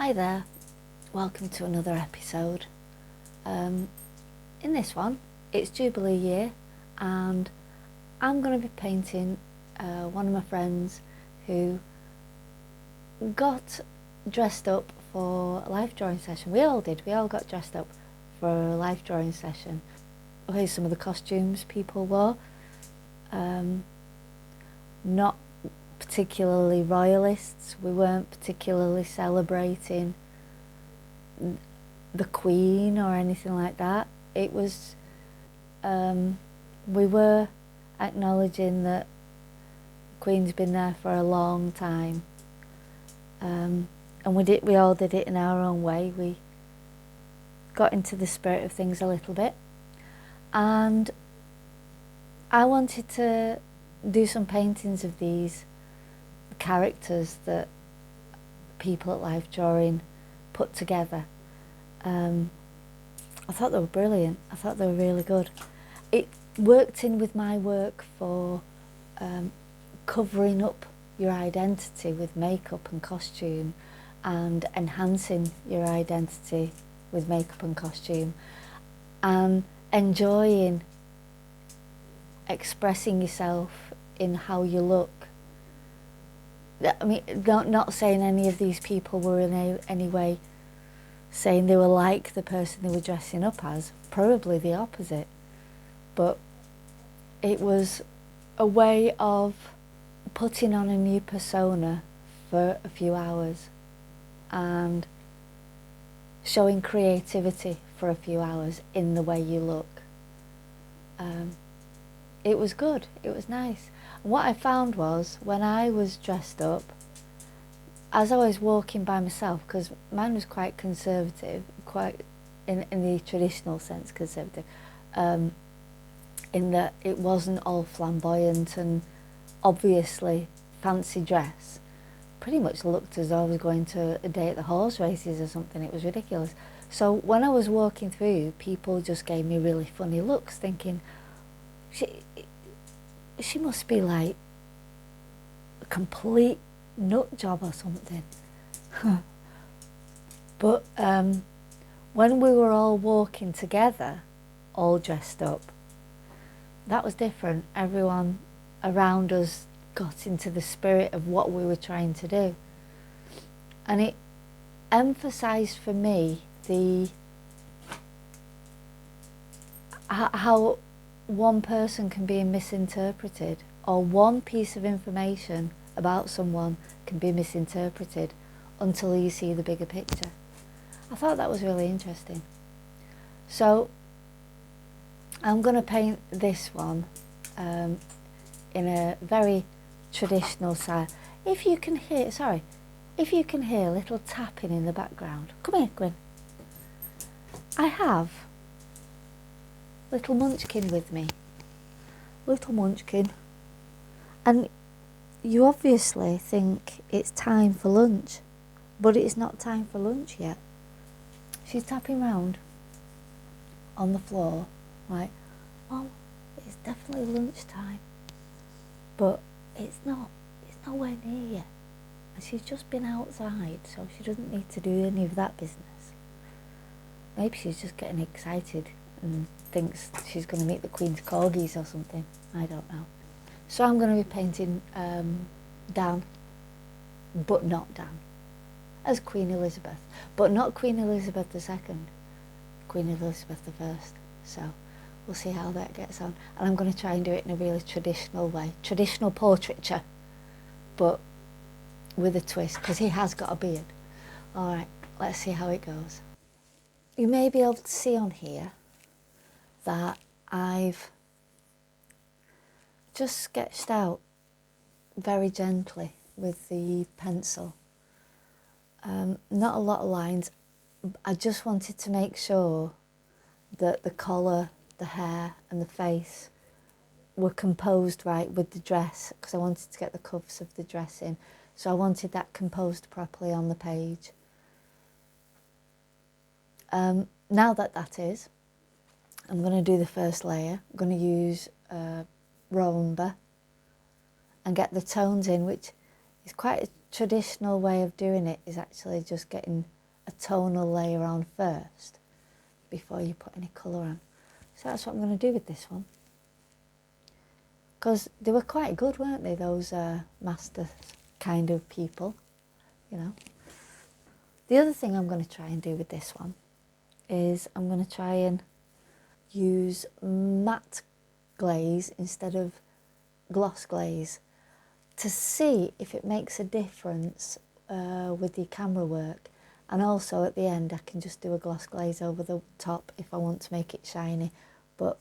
Hi there, welcome to another episode. In this one, it's Jubilee year and I'm going to be painting one of my friends who got dressed up for a life drawing session. We all got dressed up for a life drawing session. Here's some of the costumes people wore. Not particularly royalists. We weren't particularly celebrating the Queen or anything like that. It was we were acknowledging that the Queen's been there for a long time, and we all did it in our own way. We got into the spirit of things a little bit, and I wanted to do some paintings of these characters that people at Life Drawing put together. I thought they were brilliant. I thought they were really good. It worked in with my work for covering up your identity with makeup and costume and enhancing your identity with makeup and costume and enjoying expressing yourself in how you look. I mean, not saying any of these people were in any way saying they were like the person they were dressing up as, probably the opposite. But it was a way of putting on a new persona for a few hours and showing creativity for a few hours in the way you look. It was good, it was nice. And what I found was, when I was dressed up, as I was walking by myself, because mine was quite conservative, quite in the traditional sense conservative, in that it wasn't all flamboyant and obviously fancy dress. Pretty much looked as though I was going to a day at the horse races or something. It was ridiculous. So when I was walking through, people just gave me really funny looks, thinking, she must be like a complete nut job or something. But when we were all walking together, all dressed up, that was different. Everyone around us got into the spirit of what we were trying to do. And it emphasised for me how one person can be misinterpreted, or one piece of information about someone can be misinterpreted until you see the bigger picture. I thought that was really interesting. So I'm going to paint this one in a very traditional style. If you can hear a little tapping in the background, come here, Gwyn. I have little Munchkin with me. Little Munchkin. And you obviously think it's time for lunch, but it's not time for lunch yet. She's tapping round on the floor like, Mom, it's definitely lunchtime. But it's nowhere near yet. And she's just been outside, so she doesn't need to do any of that business. Maybe she's just getting excited and thinks she's going to meet the Queen's corgis or something. I don't know. So I'm going to be painting Dan, but not Dan, as Queen Elizabeth, but not Queen Elizabeth II, Queen Elizabeth I. So we'll see how that gets on. And I'm going to try and do it in a really traditional way, traditional portraiture, but with a twist, because he has got a beard. All right, let's see how it goes. You may be able to see on here that I've just sketched out very gently with the pencil. Not a lot of lines. I just wanted to make sure that the collar, the hair and the face were composed right with the dress, because I wanted to get the cuffs of the dress in. So I wanted that composed properly on the page. Now that is, I'm going to do the first layer. I'm going to use raw umber and get the tones in, which is quite traditional way of doing it is actually just getting a tonal layer on first before you put any colour on. So that's what I'm going to do with this one. Because they were quite good, weren't they, those master kind of people, you know. The other thing I'm going to try and do with this one is I'm going to try and use matte glaze instead of gloss glaze to see if it makes a difference with the camera work. And also at the end I can just do a gloss glaze over the top if I want to make it shiny. But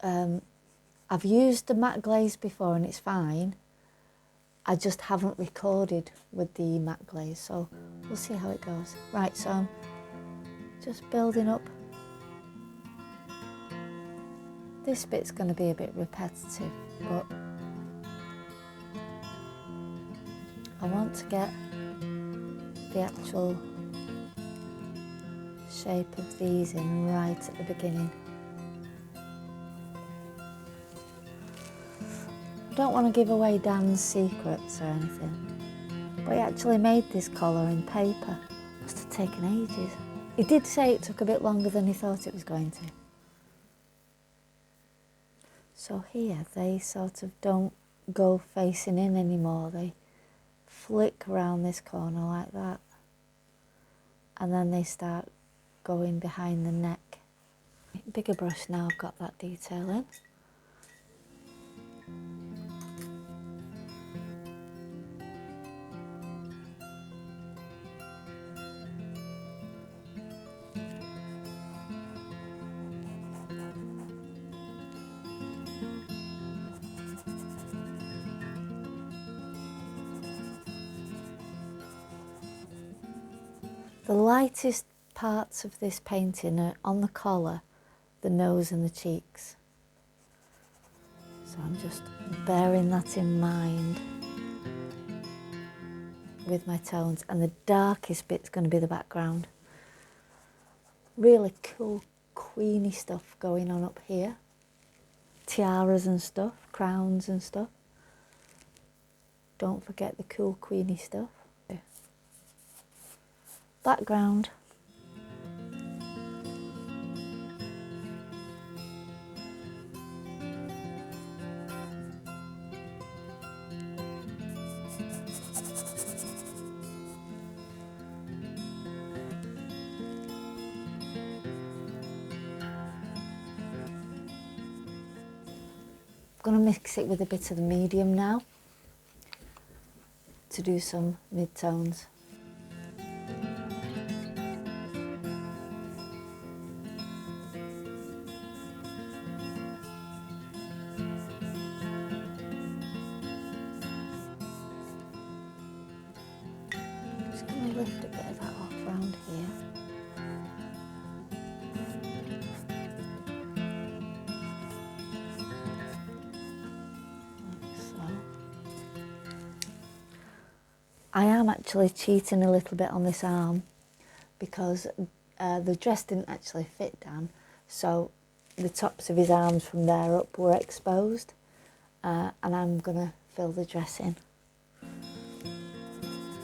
I've used the matte glaze before and it's fine. I just haven't recorded with the matte glaze, so we'll see how it goes. Right, so I'm just building up. This bit's going to be a bit repetitive, but I want to get the actual shape of these in right at the beginning. I don't want to give away Dan's secrets or anything, but he actually made this collar in paper. Must have taken ages. He did say it took a bit longer than he thought it was going to. So here they sort of don't go facing in anymore, they flick around this corner like that, and then they start going behind the neck. Bigger brush now, I've got that detail in. The lightest parts of this painting are on the collar, the nose and the cheeks. So I'm just bearing that in mind with my tones, and the darkest bit's going to be the background. Really cool queeny stuff going on up here. Tiaras and stuff, crowns and stuff. Don't forget the cool queeny stuff. Background. I'm going to mix it with a bit of the medium now to do some mid-tones. Just going to lift a bit of that off around here. I am actually cheating a little bit on this arm because the dress didn't actually fit Dan, so the tops of his arms from there up were exposed, and I'm going to fill the dress in.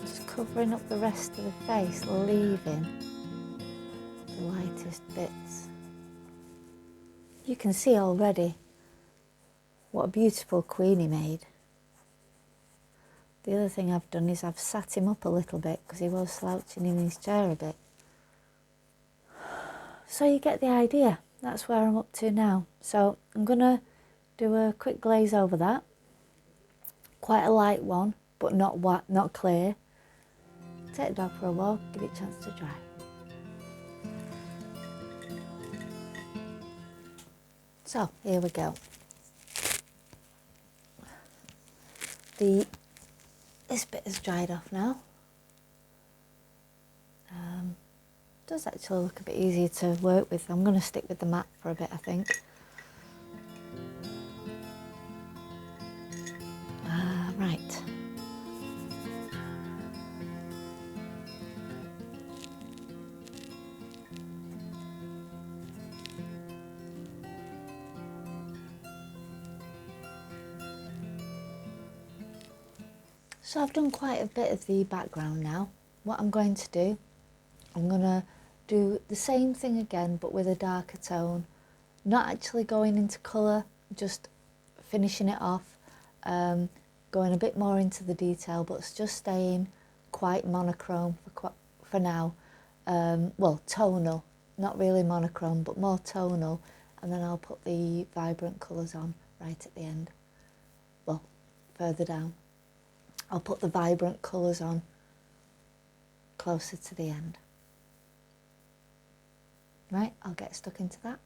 Just covering up the rest of the face, leaving the lightest bits. You can see already what a beautiful queen he made. The other thing I've done is I've sat him up a little bit because he was slouching in his chair a bit. So you get the idea. That's where I'm up to now. So I'm going to do a quick glaze over that. Quite a light one, but not white, not clear. Take the dog for a walk, give it a chance to dry. So here we go. This bit is dried off now. Does actually look a bit easier to work with. I'm going to stick with the matte for a bit, I think. Right. So I've done quite a bit of the background now. What I'm going to do, I'm going to do the same thing again but with a darker tone. Not actually going into colour, just finishing it off, going a bit more into the detail, but it's just staying quite monochrome for now. Well, tonal, not really monochrome, but more tonal, and then I'll put the vibrant colours on right at the end. Well, further down. I'll put the vibrant colours on closer to the end. Right, I'll get stuck into that.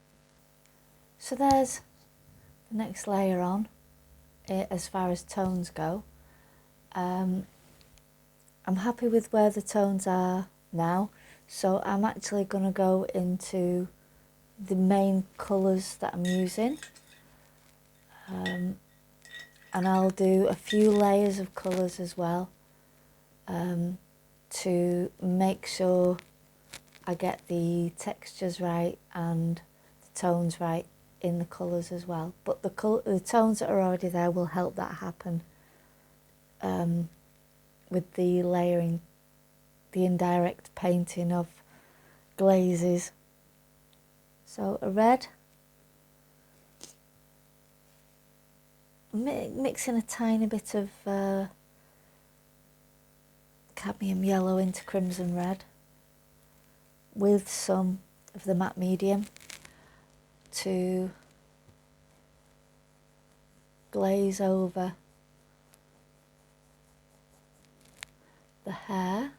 So there's the next layer on, as far as tones go. I'm happy with where the tones are now, so I'm actually going to go into the main colours that I'm using. And I'll do a few layers of colours as well, to make sure I get the textures right and the tones right in the colours as well. But the tones that are already there will help that happen, with the layering, the indirect painting of glazes. So a red, mixing a tiny bit of cadmium yellow into crimson red with some of the matte medium to glaze over the hair,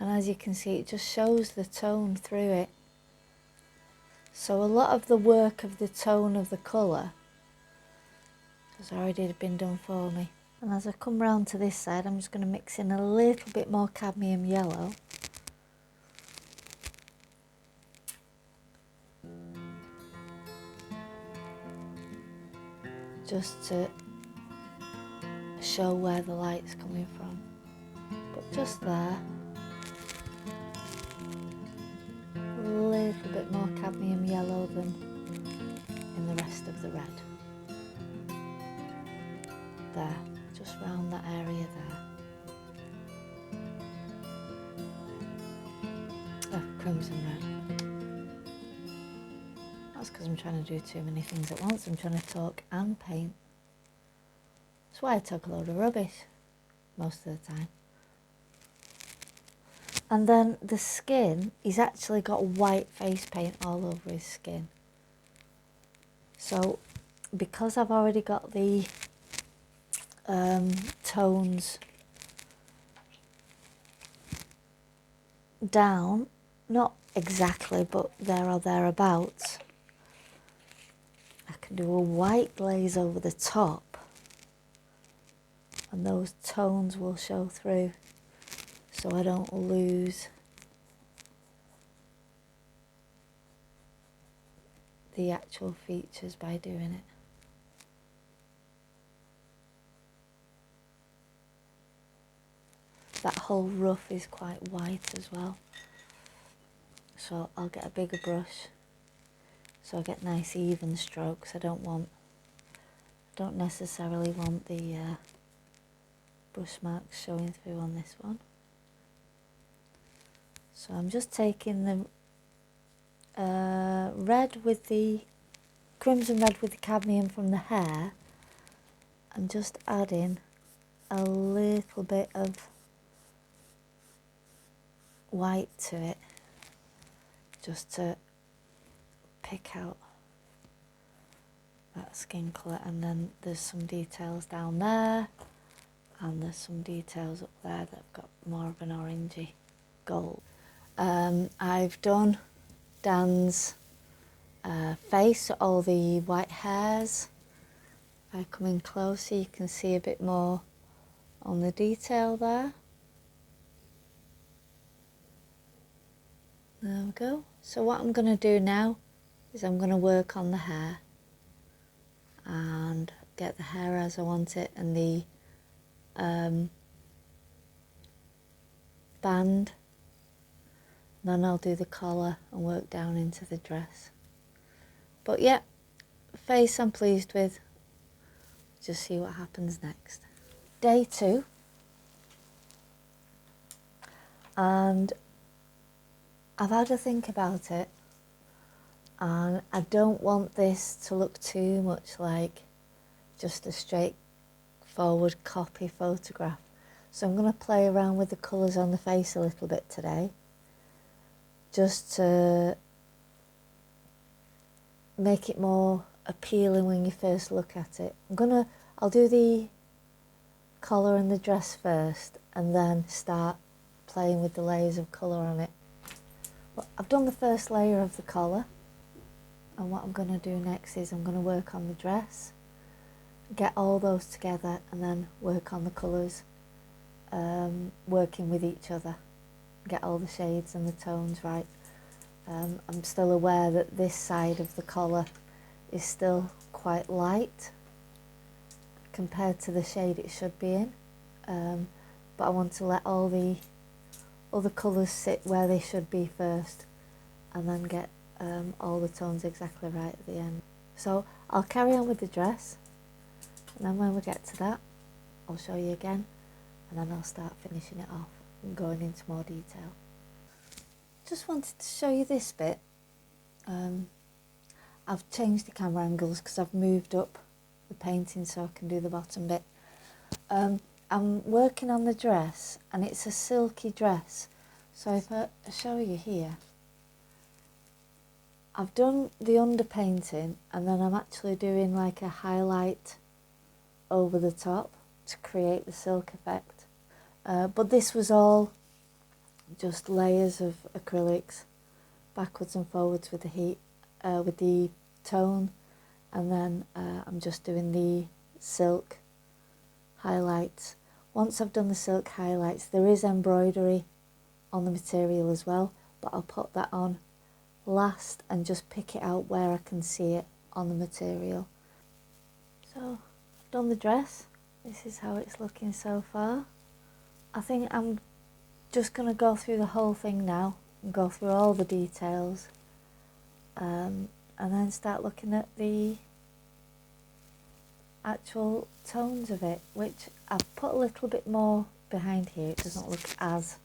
and as you can see it just shows the tone through it. So a lot of the work of the tone of the colour has already been done for me. And as I come round to this side, I'm just going to mix in a little bit more cadmium yellow. Just to show where the light's coming from. But just there. A little bit more cadmium yellow than in the rest of the red. There, just round that area there. Oh, crimson red. That's because I'm trying to do too many things at once. I'm trying to talk and paint. That's why I talk a load of rubbish most of the time. And then the skin, he's actually got white face paint all over his skin. So because I've already got the tones down, not exactly, but there or thereabouts, I can do a white glaze over the top and those tones will show through, so I don't lose the actual features by doing it. That whole ruff is quite white as well, so I'll get a bigger brush so I get nice even strokes. I don't necessarily want the brush marks showing through on this one. So I'm just taking the red with the crimson red with the cadmium from the hair and just adding a little bit of white to it, just to pick out that skin colour. And then there's some details down there and there's some details up there that have got more of an orangey gold. I've done Dan's face, all the white hairs. If I come in closer you can see a bit more on the detail there. There we go. So what I'm going to do now is I'm going to work on the hair and get the hair as I want it, and the band. Then I'll do the collar and work down into the dress. But yeah, face I'm pleased with. Just see what happens next. Day 2, And I've had a think about it, and I don't want this to look too much like just a straightforward copy photograph. So I'm going to play around with the colours on the face a little bit today, just to make it more appealing when you first look at it. I'll do the collar and the dress first, and then start playing with the layers of colour on it. But I've done the first layer of the collar, and what I'm going to do next is I'm going to work on the dress, get all those together, and then work on the colours, working with each other, get all the shades and the tones right. I'm still aware that this side of the collar is still quite light compared to the shade it should be in, but I want to let all the other colours sit where they should be first, and then get all the tones exactly right at the end. So I'll carry on with the dress, and then when we get to that I'll show you again, and then I'll start finishing it off and going into more detail. Just wanted to show you this bit. I've changed the camera angles because I've moved up the painting so I can do the bottom bit. I'm working on the dress, and it's a silky dress, so if I show you here, I've done the underpainting, and then I'm actually doing like a highlight over the top to create the silk effect, but this was all just layers of acrylics backwards and forwards with the heat, with the tone, and then I'm just doing the silk highlights. Once I've done the silk highlights, there is embroidery on the material as well, but I'll put that on last and just pick it out where I can see it on the material. So I've done the dress. This is how it's looking so far. I think I'm just going to go through the whole thing now and go through all the details, and then start looking at the actual tones of it, which I've put a little bit more behind here. It doesn't look as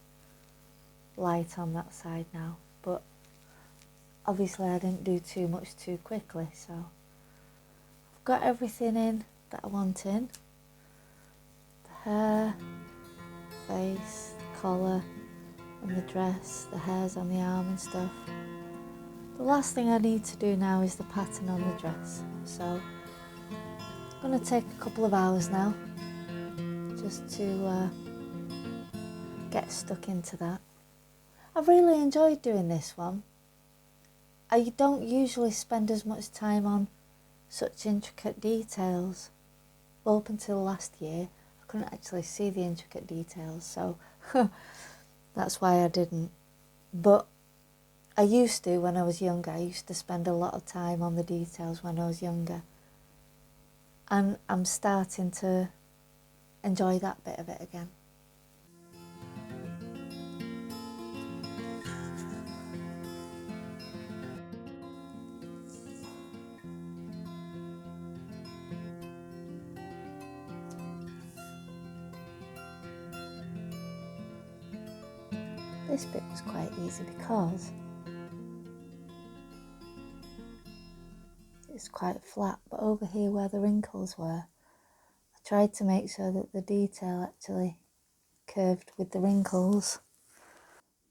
light on that side now, but obviously I didn't do too much too quickly, so I've got everything in that I want in. The hair, face, collar and the dress, the hairs on the arm and stuff. The last thing I need to do now is the pattern on the dress, so it's going to take a couple of hours now just to get stuck into that. I've really enjoyed doing this one. I don't usually spend as much time on such intricate details. Well, up until last year I couldn't actually see the intricate details, so that's why I didn't. But I used to when I was younger. I used to spend a lot of time on the details when I was younger, and I'm starting to enjoy that bit of it again. This bit was quite easy because it's quite flat, but over here where the wrinkles were, I tried to make sure that the detail actually curved with the wrinkles.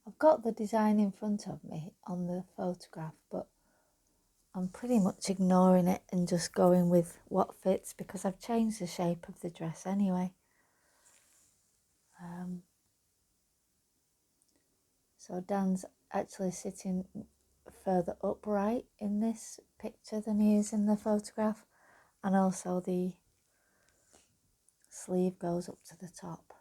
I've got the design in front of me on the photograph, but I'm pretty much ignoring it and just going with what fits because I've changed the shape of the dress anyway. So Dan's actually sitting further upright in this picture than he is in the photograph, and also the sleeve goes up to the top.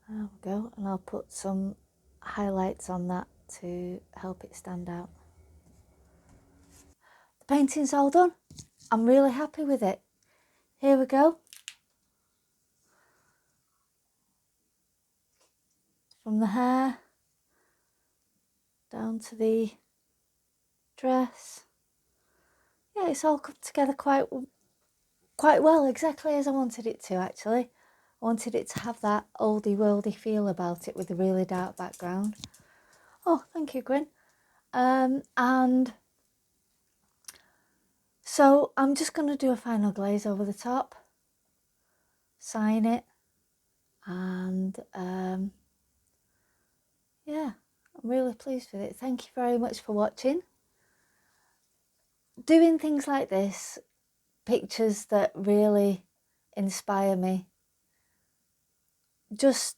There we go, and I'll put some highlights on that to help it stand out. The painting's all done. I'm really happy with it. Here we go. From the hair down to the dress. Yeah, it's all come together quite well, exactly as I wanted it to actually. I wanted it to have that oldie worldy feel about it with a really dark background. Oh, thank you, Gwyn. And so I'm just going to do a final glaze over the top, sign it, and yeah, I'm really pleased with it. Thank you very much for watching. Doing things like this, pictures that really inspire me, just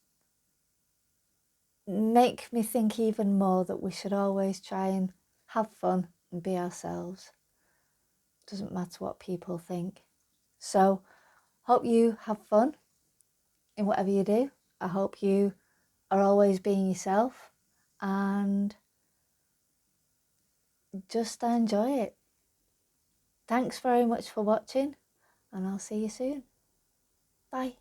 make me think even more that we should always try and have fun and be ourselves. Doesn't matter what people think. So hope you have fun in whatever you do. I hope you are always being yourself and just enjoy it. Thanks very much for watching, and I'll see you soon. Bye.